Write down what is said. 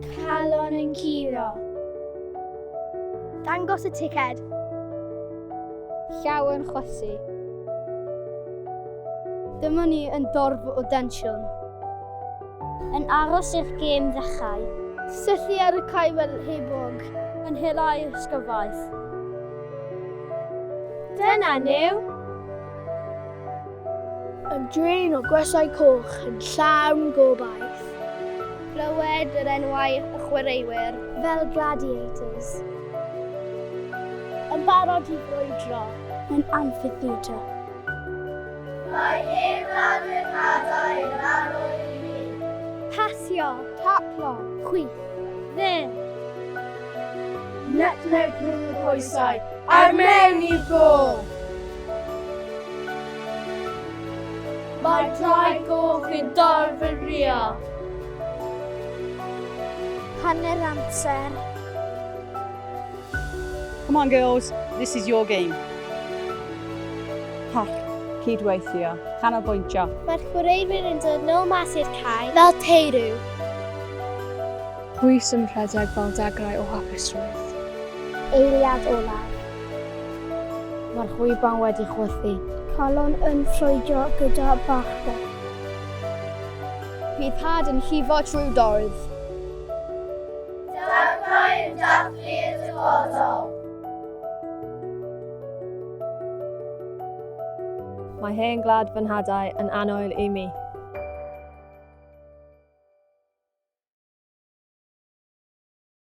Calon yn curo. Dangos y ticed. Llaw yn chwysu. Dyma ni yn dorf o densiwn. Yn aros i'r gêm ddechrau. Syllu ar y cae fel hebog. Yn hilau ysgofaeth. Dyna nhw. Yn drin o gwesau coch yn llawn gobaith. Clywed yr enwau y chwaraewyr fel gladiators. Yn barod i frwydro yn amphitheatre. Mae hen gladwyr hadau yn arwydd i mi. Pasio, taclo, chwith, ddyn. Netneg rhwng y pwysau, ar mewn i'r gôl. Mae draed goch yn dorf yn rio. Hanner amser. Come on girls, this is your game. Hall, cydweithio, canolbwyntio. Mae'r chwaraewyr yn dod nôl mas i'r cae fel teirw. Gwys yn rhedeg fel degrau o hapusrwydd. Eiliad olaf. Mae'r chwiban wedi chwythu. Calon yn ffrwydro gyda bachda. Bydd had yn llifo trwy dorf. Daclau yn dathlu y dyfodol. Mae hen glad fy nhadau yn anwyl i mi.